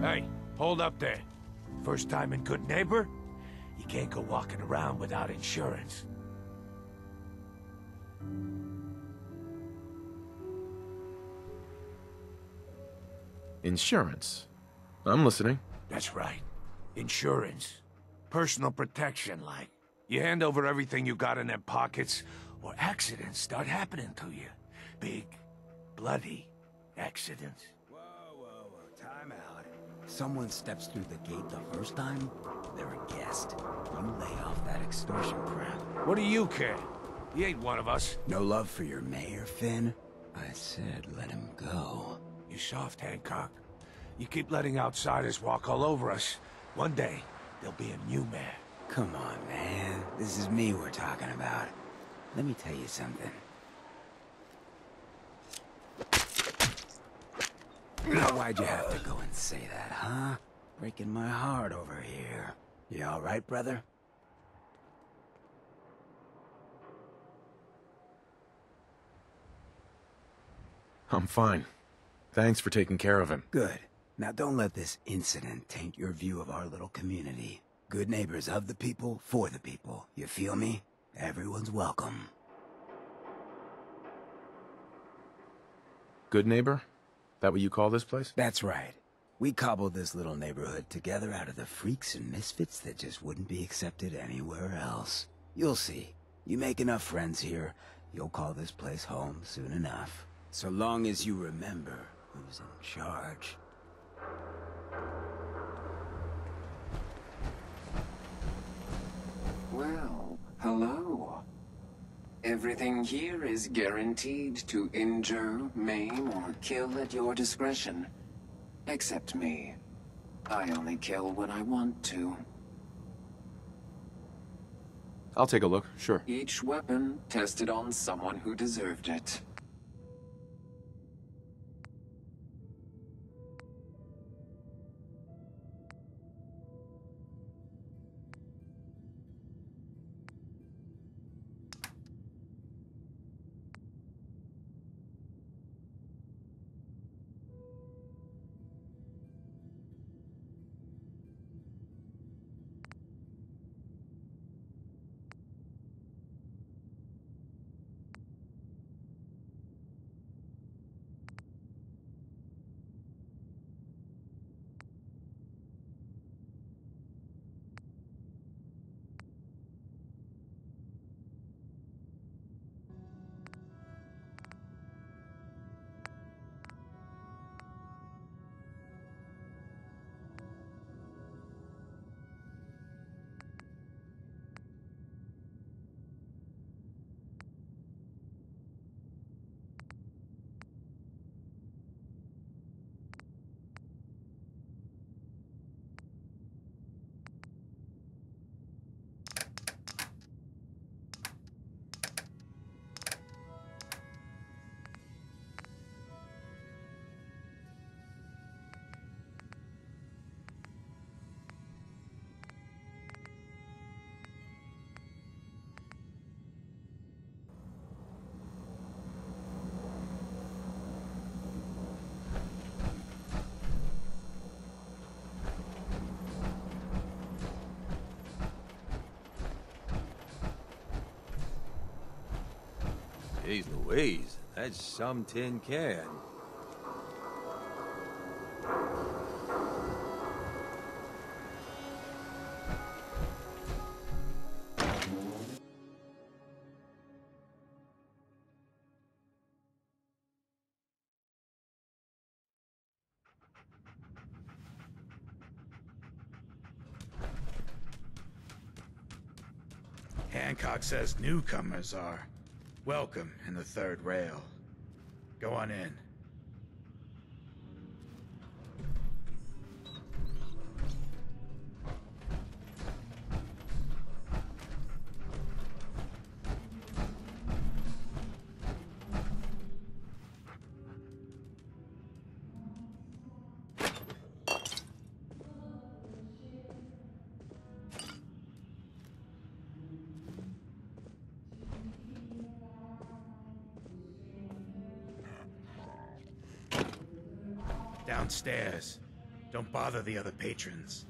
Hey, hold up there. First time in Good Neighbor? You can't go walking around without insurance. Insurance? I'm listening. That's right. Insurance. Personal protection, like. You hand over everything you got in them pockets, or accidents start happening to you. Big, bloody accidents. Whoa, time out. Someone steps through the gate the first time, they're a guest. You lay off that extortion crap. What do you care? He ain't one of us. No love for your mayor, Finn? I said let him go. You soft, Hancock. You keep letting outsiders walk all over us. One day, there'll be a new mayor. Come on, man. This is me we're talking about. Let me tell you something. Now why'd you have to go and say that, huh? Breaking my heart over here. You all right, brother? I'm fine. Thanks for taking care of him. Good. Now don't let this incident taint your view of our little community. Good neighbors of the people, for the people. You feel me? Everyone's welcome. Good neighbor? That what you call this place? That's right. We cobbled this little neighborhood together out of the freaks and misfits that just wouldn't be accepted anywhere else. You'll see. You make enough friends here, you'll call this place home soon enough. So long as you remember who's in charge. Well, hello. Everything here is guaranteed to injure, maim, or kill at your discretion. Except me. I only kill when I want to. I'll take a look, sure. Each weapon tested on someone who deserved it. Jeez Louise, that's some tin can. Hancock says newcomers are welcome in the third rail. Go on in. Downstairs. Don't bother the other patrons.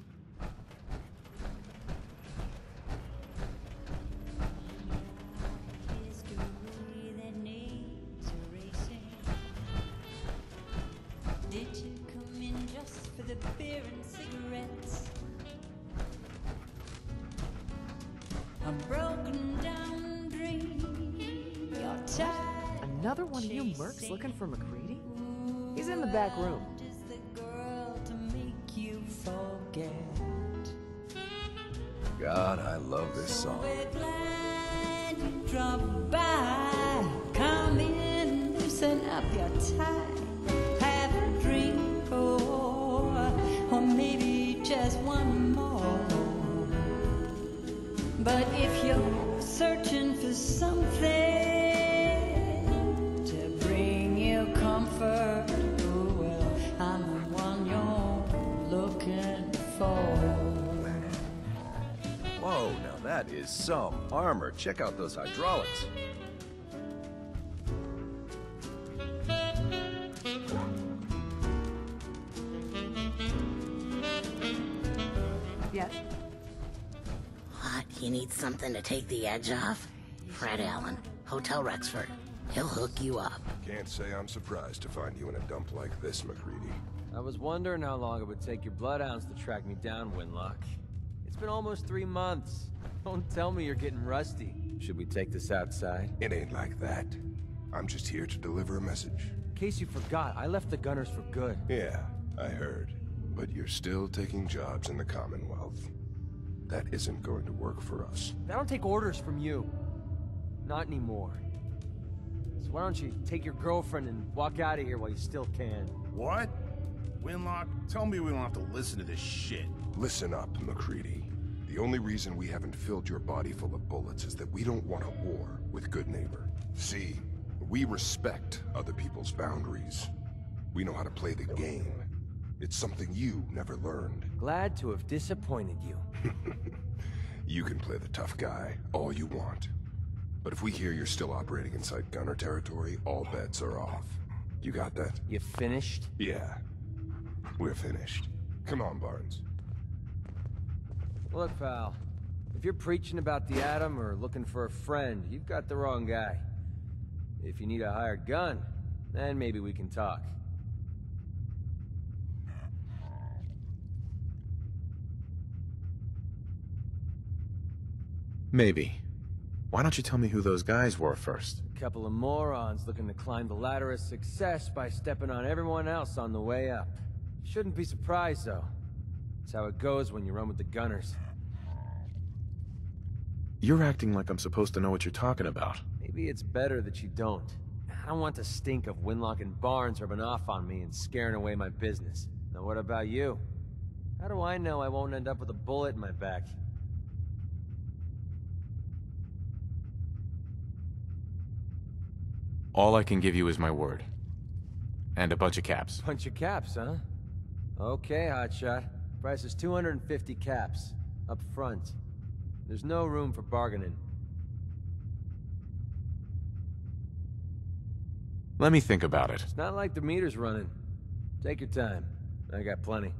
Did you come in just for the beer and cigarettes? A broken down dream. You're tired. Another one of you mercs looking for MacReady? He's in the back room. Is the girl to make you forget? God, I love this song. We're glad you dropped by. Come in, loosen up your tie. Have a drink or maybe just one more. But if you're searching for something to bring you comfort, oh well, I'm is some armor. Check out those hydraulics. Yes? What? You need something to take the edge off? Fred Allen, Hotel Rexford. He'll hook you up. Can't say I'm surprised to find you in a dump like this, MacReady. I was wondering how long it would take your bloodhounds to track me down, Winlock. It's been almost 3 months. Don't tell me you're getting rusty. Should we take this outside? It ain't like that. I'm just here to deliver a message. In case you forgot, I left the Gunners for good. Yeah, I heard. But you're still taking jobs in the Commonwealth. That isn't going to work for us. I don't take orders from you. Not anymore. So why don't you take your girlfriend and walk out of here while you still can? What? Winlock, tell me we don't have to listen to this shit. Listen up, MacReady. The only reason we haven't filled your body full of bullets is that we don't want a war with Good Neighbor. See, we respect other people's boundaries. We know how to play the game. It's something you never learned. Glad to have disappointed you. You can play the tough guy all you want. But if we hear you're still operating inside Gunner territory, all bets are off. You got that? You finished? Yeah. We're finished. Come on, Barnes. Look, pal. If you're preaching about the Atom or looking for a friend, you've got the wrong guy. If you need a hired gun, then maybe we can talk. Maybe. Why don't you tell me who those guys were first? A couple of morons looking to climb the ladder of success by stepping on everyone else on the way up. Shouldn't be surprised, though. It's how it goes when you run with the Gunners. You're acting like I'm supposed to know what you're talking about. Maybe it's better that you don't. I don't want the stink of Winlock and Barnes rubbing off on me and scaring away my business. Now what about you? How do I know I won't end up with a bullet in my back? All I can give you is my word. And a bunch of caps. Bunch of caps, huh? Okay, hotshot. Price is 250 caps. Up front. There's no room for bargaining. Let me think about it. It's not like the meter's running. Take your time. I got plenty.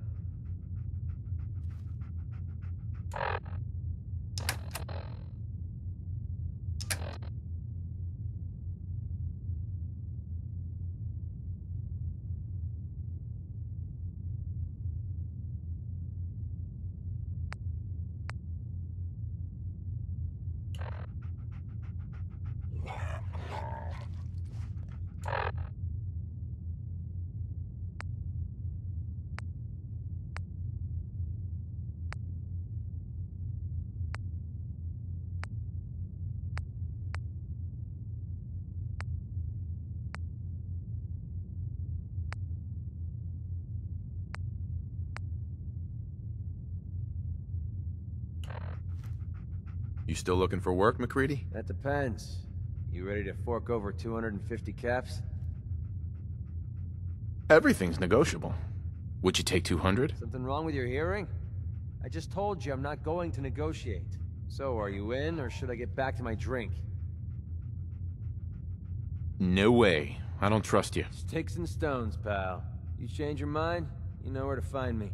You still looking for work, MacReady? That depends. You ready to fork over 250 caps? Everything's negotiable. Would you take 200? Something wrong with your hearing? I just told you I'm not going to negotiate. So, are you in, or should I get back to my drink? No way. I don't trust you. Sticks and stones, pal. You change your mind, you know where to find me.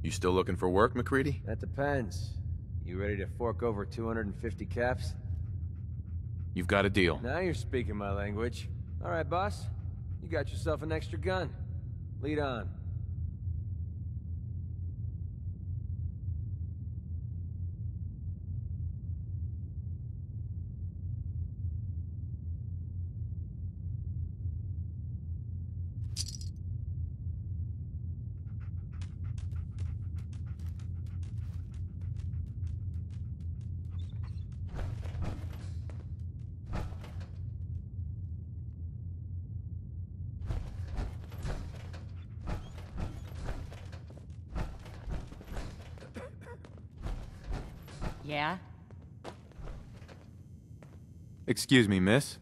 You still looking for work, MacReady? That depends. You ready to fork over 250 caps? You've got a deal. Now you're speaking my language. All right, boss. You got yourself an extra gun. Lead on. Yeah? Excuse me, miss?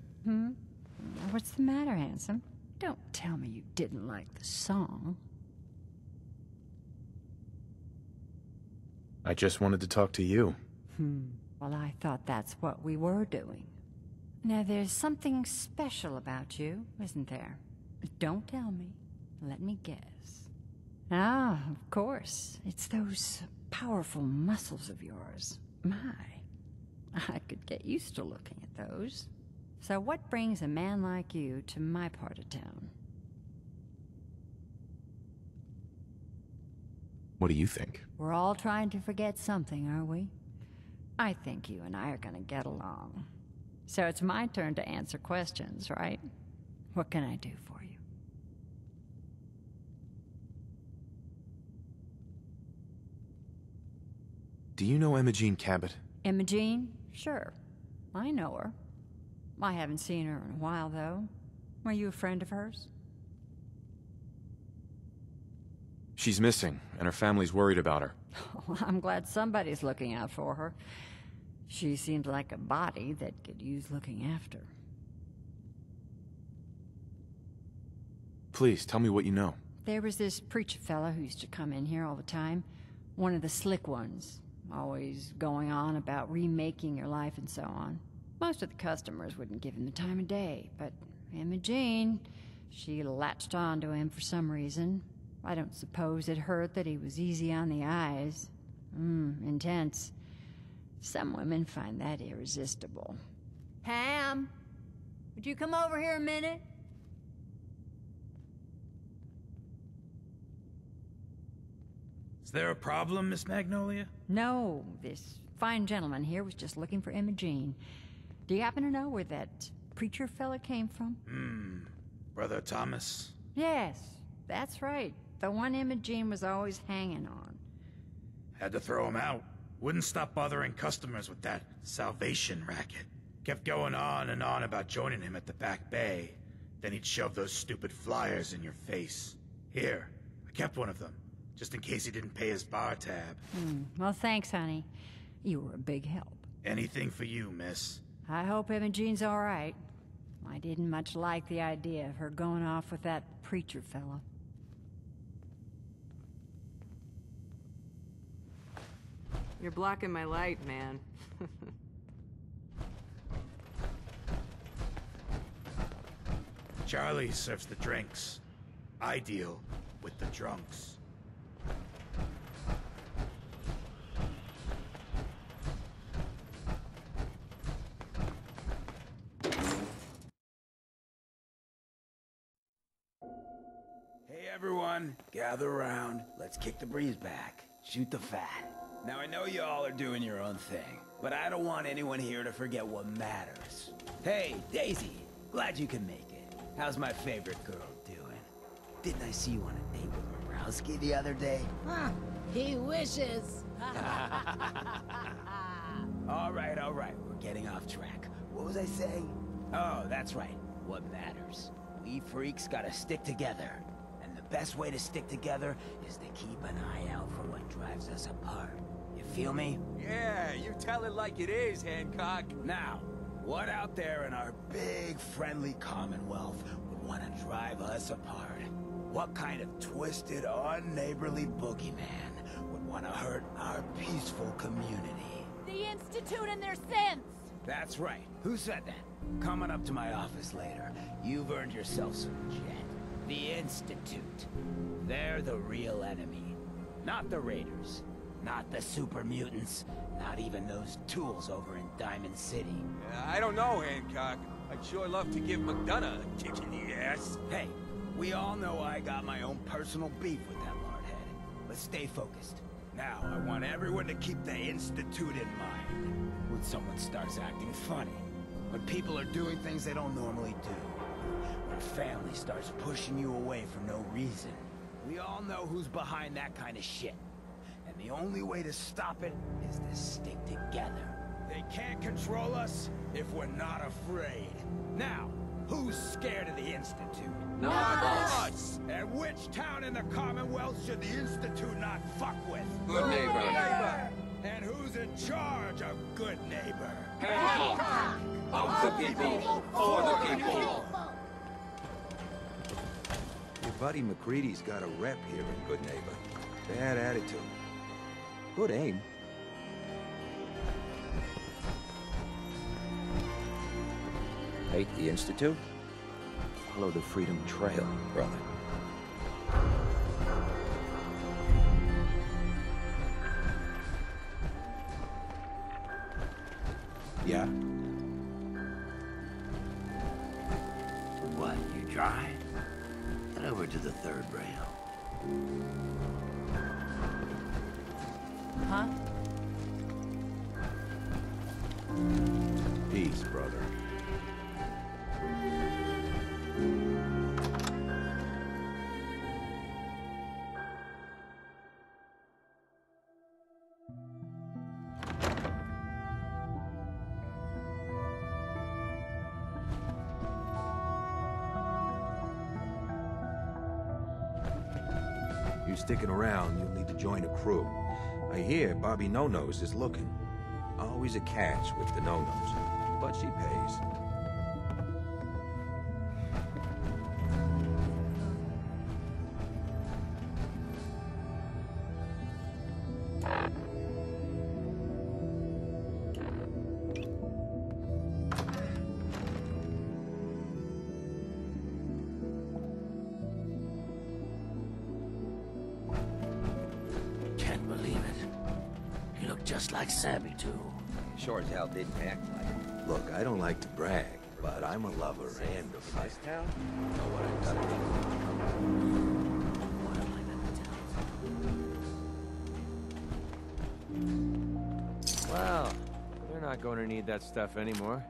What's the matter, handsome? Don't tell me you didn't like the song. I just wanted to talk to you. Well, I thought that's what we were doing. Now, there's something special about you, isn't there? Don't tell me. Let me guess. Ah, of course. It's those powerful muscles of yours. My, I could get used to looking at those. So what brings a man like you to my part of town? What do you think? We're all trying to forget something, are we? I think you and I are gonna get along. So it's my turn to answer questions, right? What can I do for you? Do you know Imogene Cabot? Imogene? Sure. I know her. I haven't seen her in a while, though. Are you a friend of hers? She's missing, and her family's worried about her. Well, I'm glad somebody's looking out for her. She seems like a body that could use looking after. Please, tell me what you know. There was this preacher fella who used to come in here all the time. One of the slick ones. Always going on about remaking your life and so on. Most of the customers wouldn't give him the time of day, but Imogene, she latched on to him for some reason. I don't suppose it hurt that he was easy on the eyes. Intense. Some women find that irresistible. Pam, would you come over here a minute? Is there a problem, Miss Magnolia? No, this fine gentleman here was just looking for Imogene. Do you happen to know where that preacher fella came from? Brother Thomas? Yes, that's right. The one Imogene was always hanging on. Had to throw him out. Wouldn't stop bothering customers with that salvation racket. Kept going on and on about joining him at the back bay. Then he'd shove those stupid flyers in your face. Here, I kept one of them, just in case he didn't pay his bar tab. Well, thanks, honey. You were a big help. Anything for you, miss. I hope Imogene's all right. I didn't much like the idea of her going off with that preacher fella. You're blocking my light, man. Charlie serves the drinks. I deal with the drunks. Hey everyone, gather around. Let's kick the breeze back. Shoot the fat. Now I know you all are doing your own thing, but I don't want anyone here to forget what matters. Hey, Daisy, glad you can make it. How's my favorite girl doing? Didn't I see you on a date with Borowski the other day? He wishes. All right, we're getting off track. What was I saying? Oh, that's right. What matters. We freaks gotta stick together. And the best way to stick together is to keep an eye out for what drives us apart. You feel me? Yeah, you tell it like it is, Hancock. Now, what out there in our big, friendly Commonwealth would want to drive us apart? What kind of twisted, unneighborly boogeyman would want to hurt our peaceful community? The Institute and their sins! That's right. Who said that? Coming up to my office later, you've earned yourself some jet. The Institute. They're the real enemy. Not the Raiders. Not the super mutants. Not even those tools over in Diamond City. I don't know, Hancock. I'd sure love to give McDonough a kick in the ass. Hey, we all know I got my own personal beef with that lardhead. Let's stay focused. Now, I want everyone to keep the Institute in mind. When someone starts acting funny. When people are doing things they don't normally do. When family starts pushing you away for no reason. We all know who's behind that kind of shit. And the only way to stop it is to stick together. They can't control us if we're not afraid. Now, who's scared of the Institute? Not us! And which town in the Commonwealth should the Institute not fuck with? Good neighbor. And who's in charge of good neighbor? Hancock! Of the people, for the people! Your buddy MacReady's got a rep here in Good Neighbor. Bad attitude. Good aim. Hate the Institute? Follow the Freedom Trail, brother. Yeah? What, you dry? Head over to the third rail. Huh? Peace, brother. You sticking around, you'll need to join a crew. I hear Bobby No-Nose is looking. Always a catch with the No-Nose, but she pays. Just like Sabitu. Sure as hell didn't act like it. Look, I don't like to brag, but I'm a lover and a fighter. Know what I gotta do. Well, they're not going to need that stuff anymore.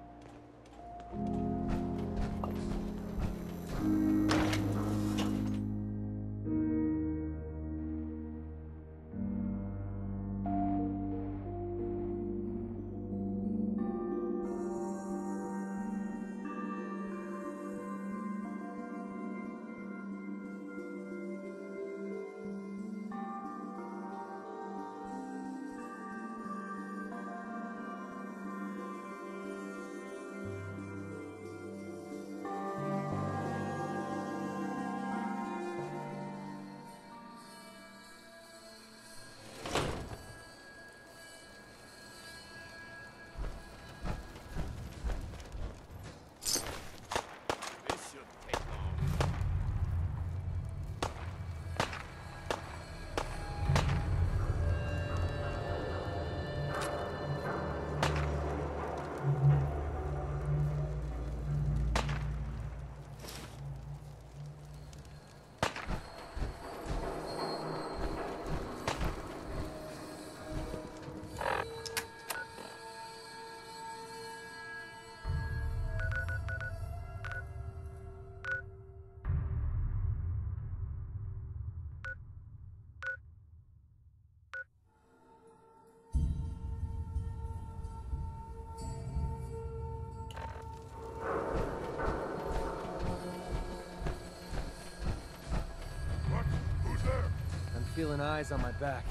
Feeling eyes on my back.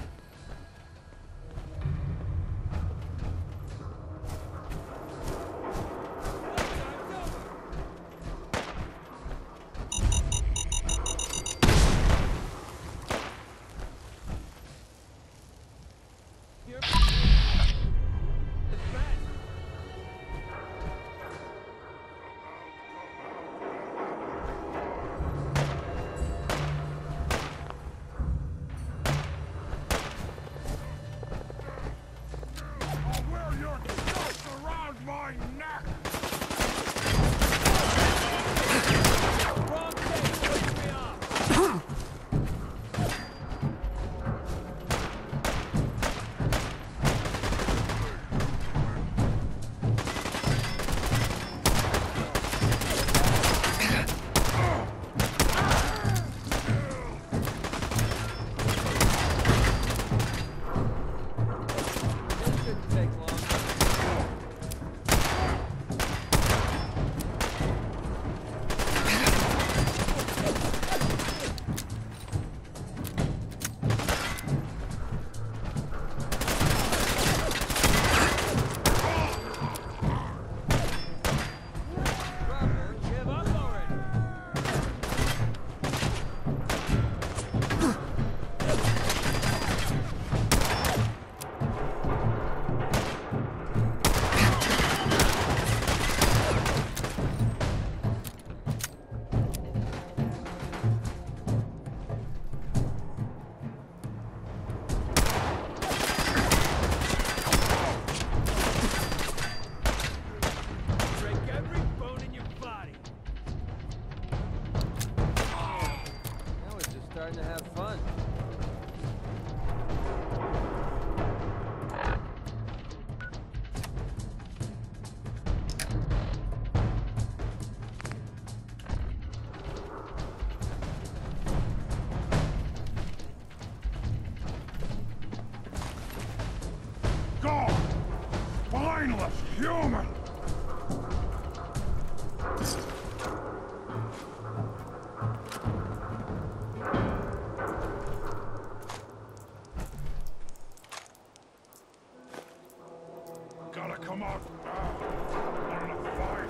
fun. God! Spineless human! Gotta come out now. Want to fight?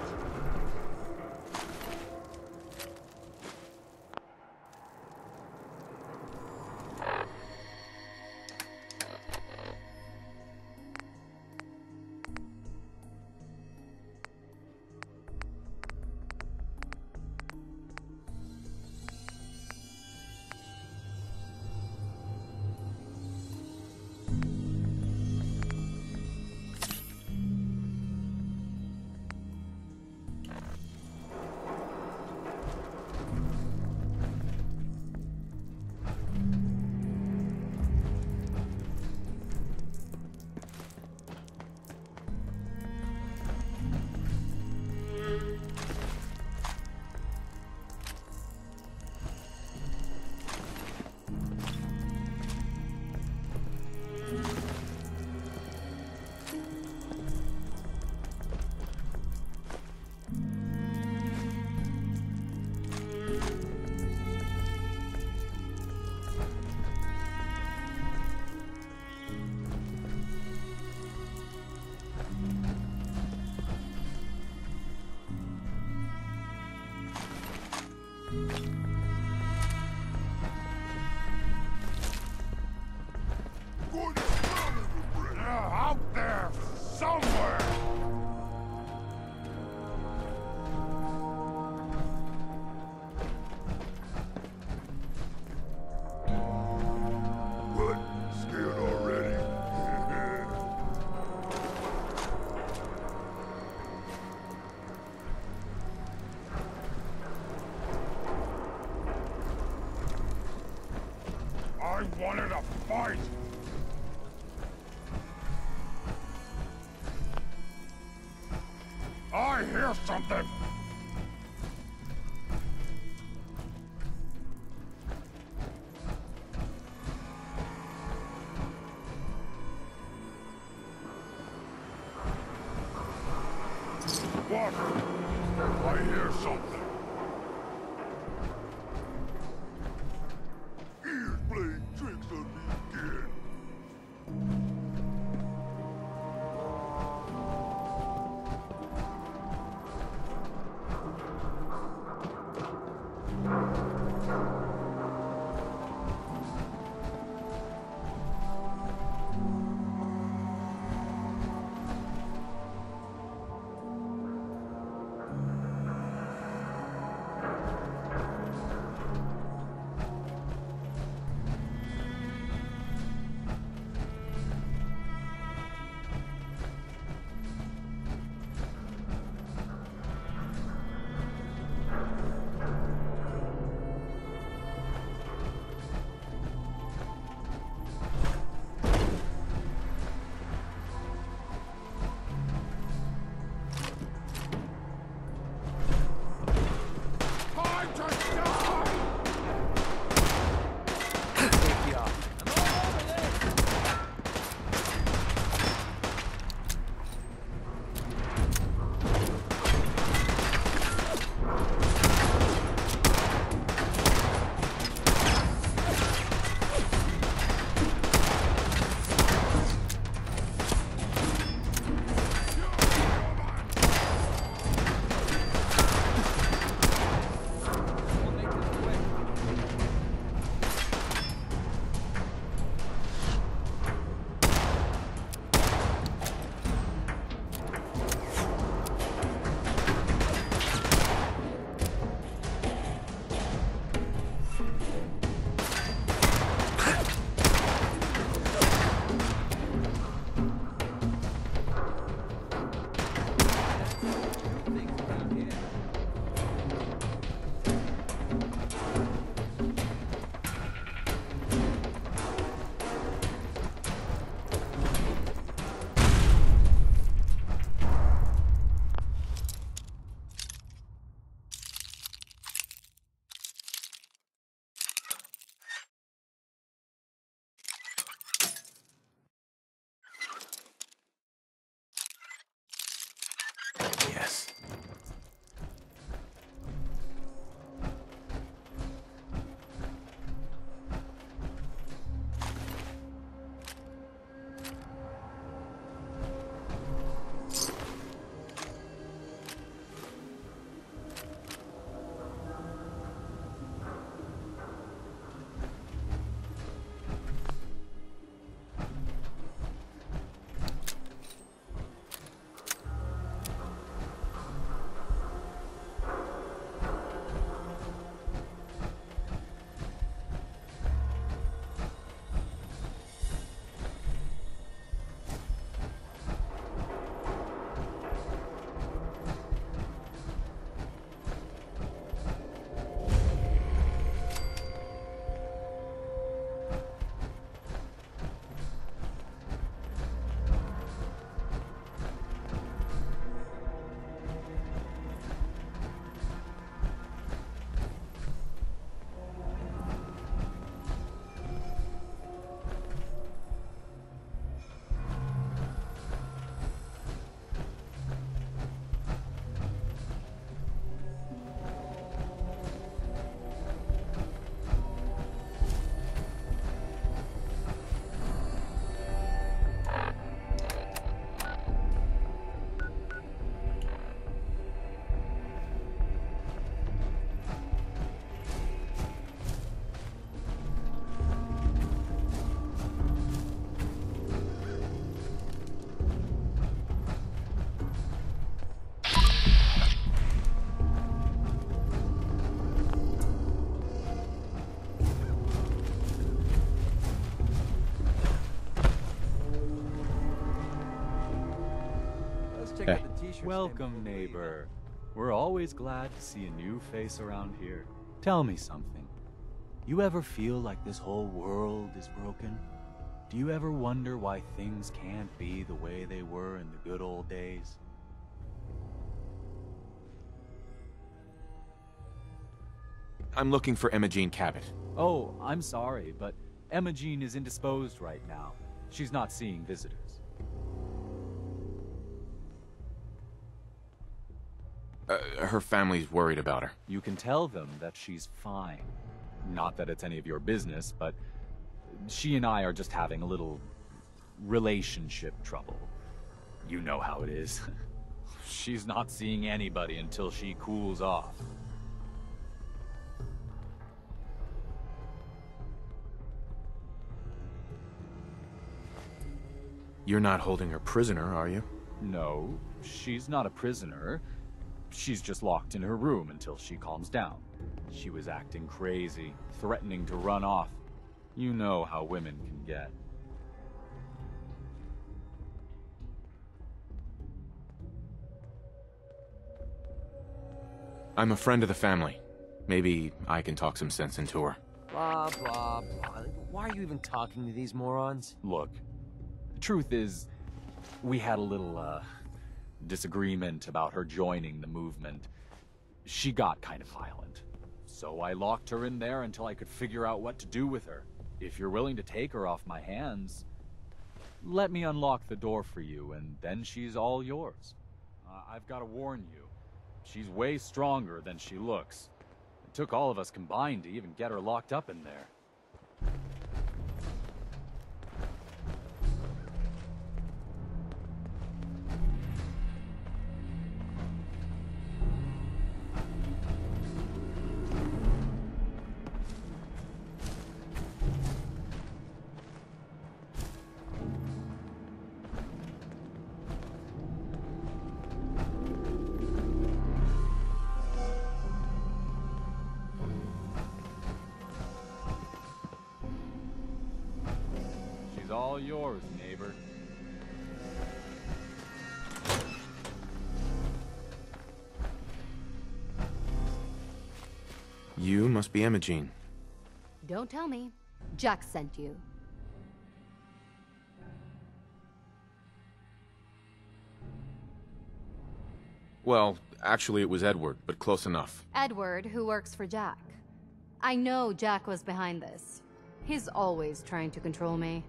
Out there, somewhere! What? Scared already? I wanted a fight! I hear something! What? I hear something. Ears playing tricks on me again. Welcome, neighbor. We're always glad to see a new face around here. Tell me something. You ever feel like this whole world is broken? Do you ever wonder why things can't be the way they were in the good old days? I'm looking for Emma Jean Cabot. Oh, I'm sorry, but Emma Jean is indisposed right now. She's not seeing visitors. Her family's worried about her. You can tell them that she's fine. Not that it's any of your business, but she and I are just having a little relationship trouble. You know how it is. She's not seeing anybody until she cools off. You're not holding her prisoner, are you? No, she's not a prisoner. She's just locked in her room until she calms down. She was acting crazy, threatening to run off. You know how women can get. I'm a friend of the family. Maybe I can talk some sense into her. Blah, blah, blah. Why are you even talking to these morons? Look, the truth is, we had a little, disagreement about her joining the movement. She got kind of violent. So I locked her in there until I could figure out what to do with her. If you're willing to take her off my hands, let me unlock the door for you, and then she's all yours. I've got to warn you, she's way stronger than she looks. It took all of us combined to even get her locked up in there. All yours, neighbor. You must be Emma Jean. Don't tell me. Jack sent you. Well, actually it was Edward, but close enough. Edward, who works for Jack. I know Jack was behind this. He's always trying to control me.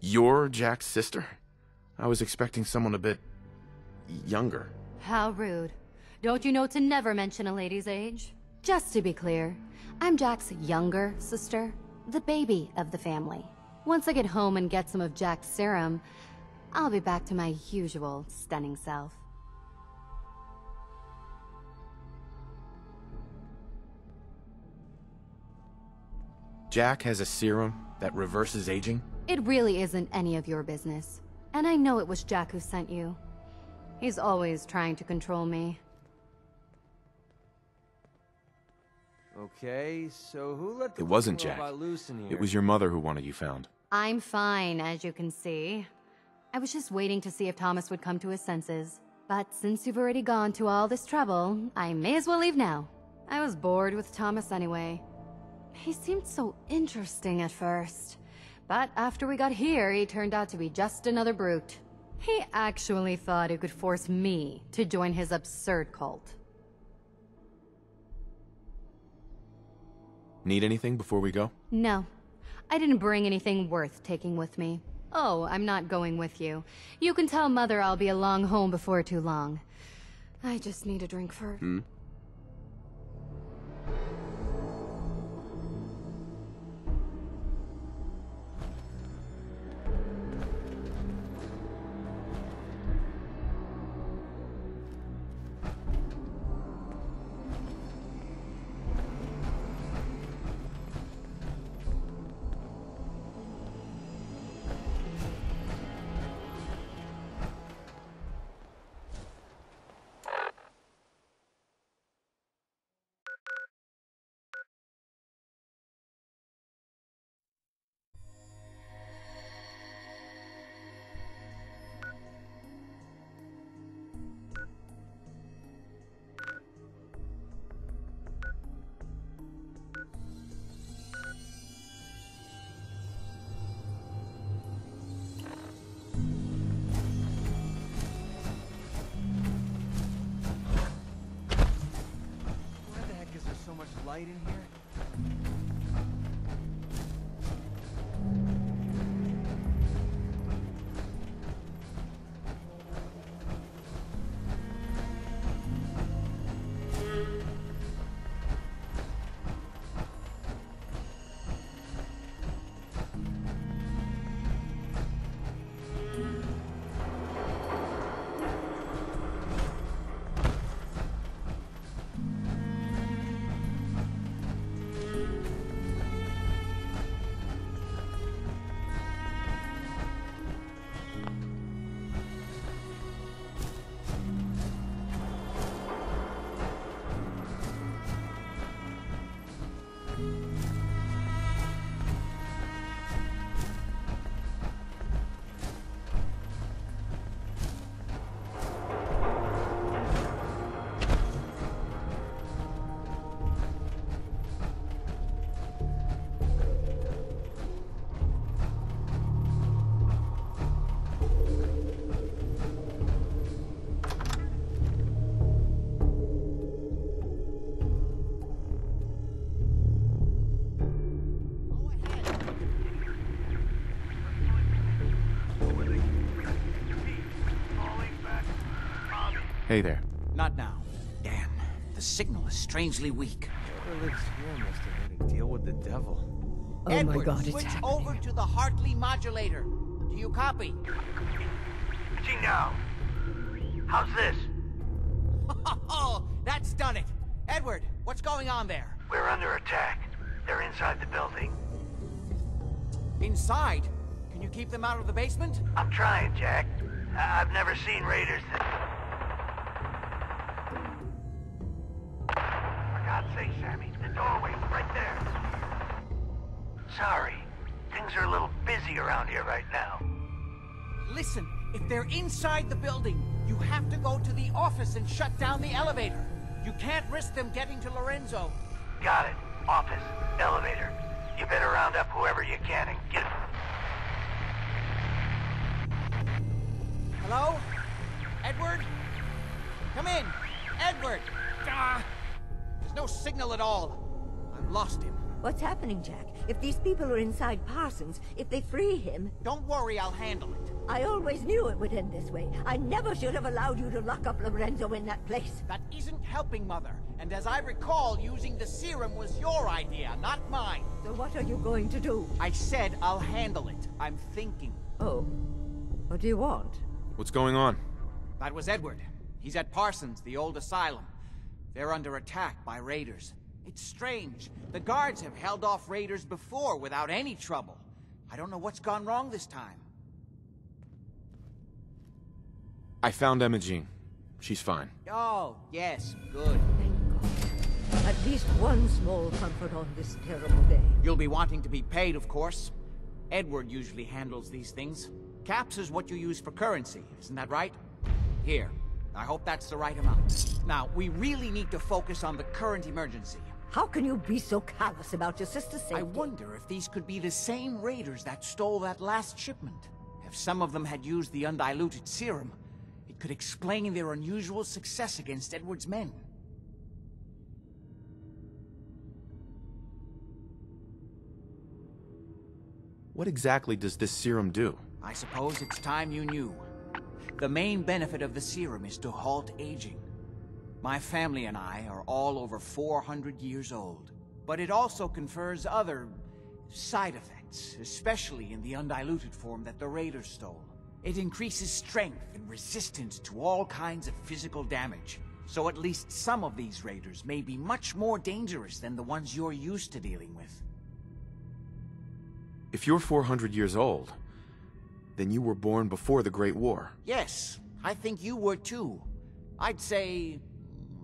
You're Jack's sister? I was expecting someone a bit younger. How rude. Don't you know to never mention a lady's age? Just to be clear, I'm Jack's younger sister, the baby of the family. Once I get home and get some of Jack's serum, I'll be back to my usual stunning self. Jack has a serum that reverses aging? It really isn't any of your business. And I know it was Jack who sent you. He's always trying to control me. Okay, so who let the It wasn't cooking Jack. robot loose in here? It was your mother who wanted you found. I'm fine, as you can see. I was just waiting to see if Thomas would come to his senses. But since you've already gone to all this trouble, I may as well leave now. I was bored with Thomas anyway. He seemed so interesting at first. But after we got here, he turned out to be just another brute. He actually thought he could force me to join his absurd cult. Need anything before we go? No. I didn't bring anything worth taking with me. Oh, I'm not going with you. You can tell Mother I'll be along home before too long. I just need a drink first. light in here? Hey there. Not now. Damn, the signal is strangely weak. Whoever lives here must have made a deal with the devil. Oh Edward, my God, it's switch happening. over to the Hartley modulator. Do you copy? Jingo! How's this? Oh, that's done it. Edward, what's going on there? We're under attack. They're inside the building. Inside? Can you keep them out of the basement? I'm trying, Jack. I've never seen raiders that... For God's sake, Sammy, the doorway, right there. Sorry. Things are a little busy around here right now. Listen, if they're inside the building, you have to go to the office and shut down the elevator. You can't risk them getting to Lorenzo. Got it. Office. Elevator. You better round up whoever you can and get... Hello? Edward? Come in. Edward! There's no signal at all. I've lost him. What's happening, Jack? If these people are inside Parsons, if they free him... Don't worry, I'll handle it. I always knew it would end this way. I never should have allowed you to lock up Lorenzo in that place. That isn't helping, Mother. And as I recall, using the serum was your idea, not mine. So what are you going to do? I said I'll handle it. I'm thinking. Oh. What do you want? What's going on? That was Edward. He's at Parsons, the old asylum. They're under attack by raiders. It's strange. The guards have held off raiders before without any trouble. I don't know what's gone wrong this time. I found Emma Jean. She's fine. Oh, yes, good. Thank God. At least one small comfort on this terrible day. You'll be wanting to be paid, of course. Edward usually handles these things. Caps is what you use for currency, isn't that right? Here. I hope that's the right amount. Now, we really need to focus on the current emergency. How can you be so callous about your sister's safety? I wonder if these could be the same raiders that stole that last shipment. If some of them had used the undiluted serum, it could explain their unusual success against Edward's men. What exactly does this serum do? I suppose it's time you knew. The main benefit of the serum is to halt aging. My family and I are all over 400 years old. But it also confers other side effects, especially in the undiluted form that the raiders stole. It increases strength and resistance to all kinds of physical damage. So at least some of these raiders may be much more dangerous than the ones you're used to dealing with. If you're 400 years old, then you were born before the Great War. Yes, I think you were too. I'd say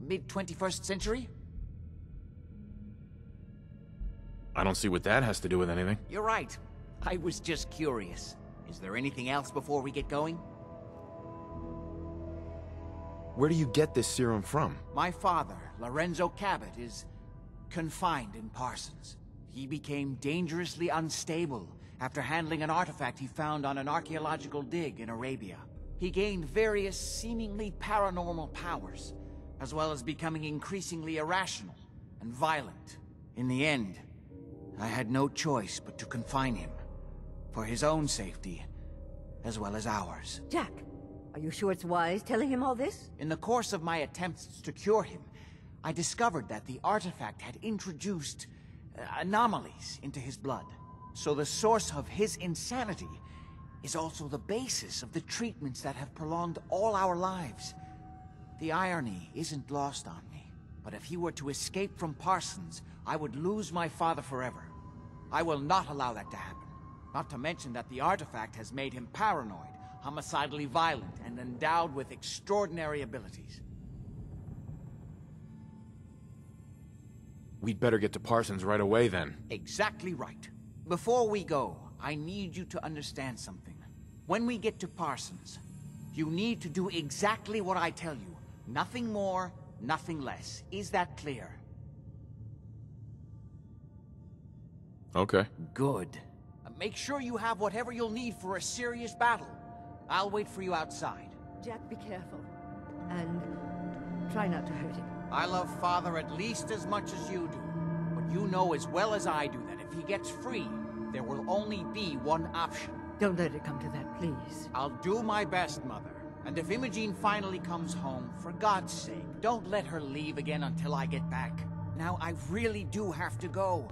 mid-21st century? I don't see what that has to do with anything. You're right. I was just curious. Is there anything else before we get going? Where do you get this serum from? My father, Lorenzo Cabot, is confined in Parsons. He became dangerously unstable after handling an artifact he found on an archaeological dig in Arabia. He gained various seemingly paranormal powers, as well as becoming increasingly irrational and violent. In the end, I had no choice but to confine him. For his own safety, as well as ours. Jack, are you sure it's wise telling him all this? In the course of my attempts to cure him, I discovered that the artifact had introduced anomalies into his blood. So the source of his insanity is also the basis of the treatments that have prolonged all our lives. The irony isn't lost on me, but if he were to escape from Parsons, I would lose my father forever. I will not allow that to happen. Not to mention that the artifact has made him paranoid, homicidally violent, and endowed with extraordinary abilities. We'd better get to Parsons right away, then. Exactly right. Before we go, I need you to understand something. When we get to Parsons, you need to do exactly what I tell you. Nothing more, nothing less. Is that clear? Okay. Good. Make sure you have whatever you'll need for a serious battle. I'll wait for you outside. Jack, be careful. And try not to hurt him. I love Father at least as much as you do. But you know as well as I do that if he gets free, there will only be one option. Don't let it come to that, please. I'll do my best, Mother. And if Imogene finally comes home, for God's sake, don't let her leave again until I get back. Now, I really do have to go.